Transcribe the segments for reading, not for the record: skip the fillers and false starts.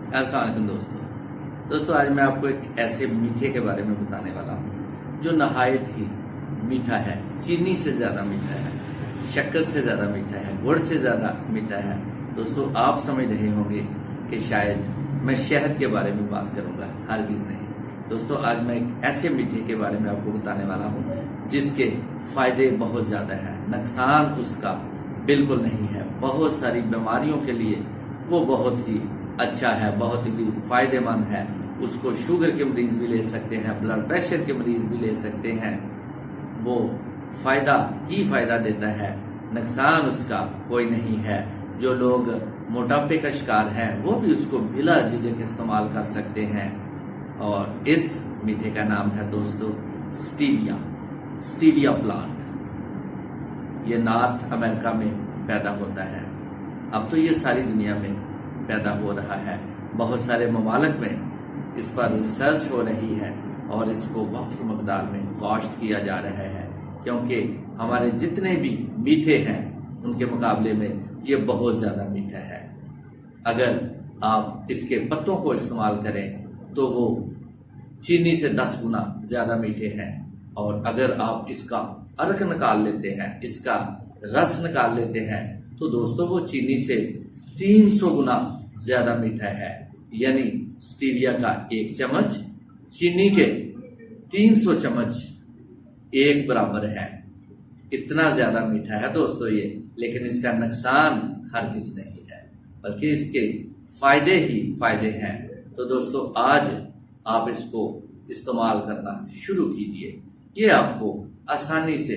अस्सलाम वालेकुम दोस्तों आज मैं आपको एक ऐसे मीठे के बारे में बताने वाला हूँ जो नहायत ही मीठा है। चीनी से ज़्यादा मीठा है, शक्कर से ज़्यादा मीठा है, गुड़ से ज़्यादा मीठा है। दोस्तों आप समझ रहे होंगे कि शायद मैं शहद के बारे में बात करूँगा, हरगिज़ नहीं। दोस्तों आज मैं एक ऐसे मीठे के बारे में आपको बताने वाला हूँ जिसके फ़ायदे बहुत ज़्यादा हैं, नुकसान उसका बिल्कुल नहीं है। बहुत सारी बीमारियों के लिए वो बहुत ही अच्छा है, बहुत ही फायदेमंद है। उसको शुगर के मरीज भी ले सकते हैं, ब्लड प्रेशर के मरीज भी ले सकते हैं। वो फायदा ही फायदा देता है, नुकसान उसका कोई नहीं है। जो लोग मोटापे का शिकार हैं वो भी उसको बिला झिझक इस्तेमाल कर सकते हैं। और इस मीठे का नाम है दोस्तों स्टीविया प्लांट। ये नॉर्थ अमेरिका में पैदा होता है। अब तो ये सारी दुनिया में पैदा हो रहा है। बहुत सारे ममालिक में इस पर रिसर्च हो रही है और इसको वफ्र मकदार में कॉस्ट किया जा रहा है, क्योंकि हमारे जितने भी मीठे हैं उनके मुकाबले में ये बहुत ज़्यादा मीठा है। अगर आप इसके पत्तों को इस्तेमाल करें तो वो चीनी से 10 गुना ज़्यादा मीठे हैं। और अगर आप इसका अर्क निकाल लेते हैं, इसका रस निकाल लेते हैं, तो दोस्तों वो चीनी से 300 गुना ज़्यादा मीठा है। यानी स्टीविया का 1 चम्मच चीनी के 300 चम्मच एक बराबर है। इतना ज़्यादा मीठा है दोस्तों ये। लेकिन इसका नुकसान हरगिज़ नहीं है, बल्कि इसके फायदे ही फायदे हैं। तो दोस्तों आज आप इसको इस्तेमाल करना शुरू कीजिए। ये आपको आसानी से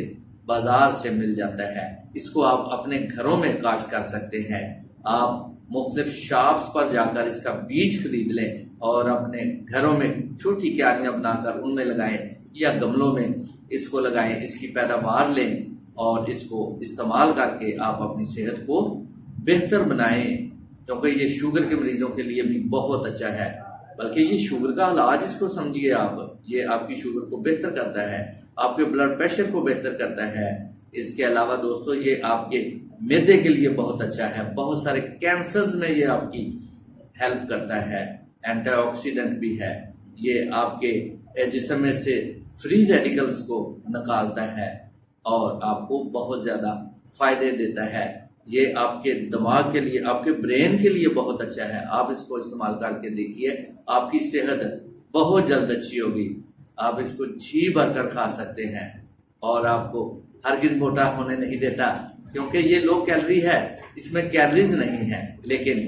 बाजार से मिल जाता है। इसको आप अपने घरों में काश्त कर सकते हैं। आप मुख्तलिफ शॉप्स पर जाकर इसका बीज खरीद लें और अपने घरों में छोटी क्यारियां बनाकर उनमें लगाएं या गमलों में इसको लगाएं। इसकी पैदावार लें और इसको इस्तेमाल करके आप अपनी सेहत को बेहतर बनाएं, क्योंकि ये शुगर के मरीजों के लिए भी बहुत अच्छा है। बल्कि ये शुगर का इलाज इसको समझिए आप। ये आपकी शुगर को बेहतर करता है, आपके ब्लड प्रेशर को बेहतर करता है। इसके अलावा दोस्तों ये आपके मैदे के लिए बहुत अच्छा है। बहुत सारे कैंसर्स में ये आपकी हेल्प करता है। एंटीऑक्सीडेंट भी है। ये आपके जिस्म में से फ्री रेडिकल्स को निकालता है और आपको बहुत ज़्यादा फायदे देता है। ये आपके दिमाग के लिए, आपके ब्रेन के लिए बहुत अच्छा है। आप इसको इस्तेमाल करके देखिए, आपकी सेहत बहुत जल्द अच्छी होगी। आप इसको जी भर कर खा सकते हैं और आपको हरगिज़ मोटा होने नहीं देता, क्योंकि ये लो कैलोरी है, इसमें कैलोरीज नहीं है, लेकिन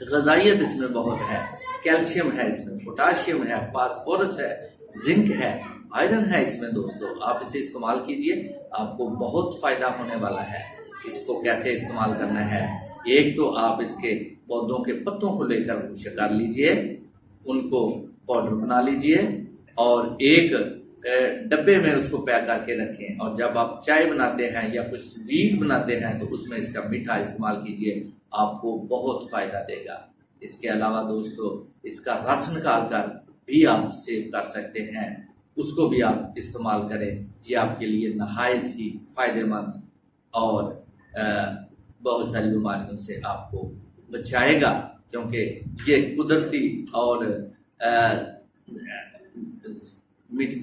ग़िज़ाइयत इसमें बहुत है। कैल्शियम है इसमें, पोटाशियम है, फास्फोरस है, जिंक है, आयरन है इसमें। दोस्तों आप इसे इस्तेमाल कीजिए, आपको बहुत फ़ायदा होने वाला है। इसको कैसे इस्तेमाल करना है? एक तो आप इसके पौधों के पत्तों को लेकर खुश्क कर लीजिए, उनको पाउडर बना लीजिए और एक डब्बे में उसको पैक करके रखें। और जब आप चाय बनाते हैं या कुछ स्वीट बनाते हैं तो उसमें इसका मीठा इस्तेमाल कीजिए, आपको बहुत फ़ायदा देगा। इसके अलावा दोस्तों इसका रस निकाल कर भी आप सेव कर सकते हैं, उसको भी आप इस्तेमाल करें। ये आपके लिए नहायत ही फ़ायदेमंद और बहुत सारी बीमारियों से आपको बचाएगा, क्योंकि ये कुदरती और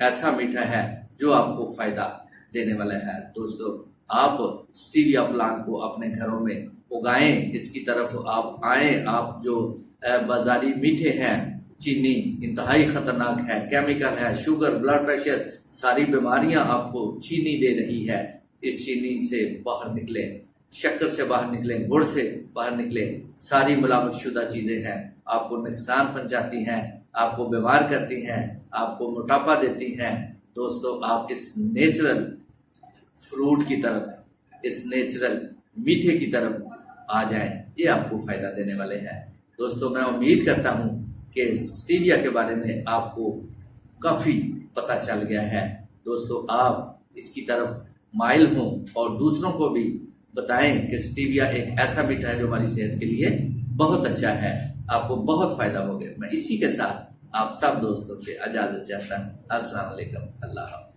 ऐसा मीठा है जो आपको फ़ायदा देने वाला है। दोस्तों आप स्टीविया प्लांट को अपने घरों में उगाएं, इसकी तरफ आप आएं। आप जो बाज़ारी मीठे हैं, चीनी इंतहाई ख़तरनाक है, केमिकल है, शुगर, ब्लड प्रेशर, सारी बीमारियां आपको चीनी दे रही है। इस चीनी से बाहर निकलें, शक्कर से बाहर निकलें, गुड़ से बाहर निकलें। सारी मिलावट शुदा चीज़ें हैं, आपको नुकसान पहुंचाती हैं, आपको बीमार करती हैं, आपको मोटापा देती हैं। दोस्तों आप इस नेचुरल फ्रूट की तरफ, इस नेचुरल मीठे की तरफ आ जाएं, ये आपको फ़ायदा देने वाले हैं। दोस्तों मैं उम्मीद करता हूँ कि स्टीविया के बारे में आपको काफ़ी पता चल गया है। दोस्तों आप इसकी तरफ माइल हों और दूसरों को भी बताएं कि स्टीविया एक ऐसा मीठा है जो हमारी सेहत के लिए बहुत अच्छा है, आपको बहुत फ़ायदा होगा। मैं इसी के साथ आप सब दोस्तों से इजाज़त चाहता हूँ। अस्सलाम वालेकुम, अल्लाह हाफ़िज़।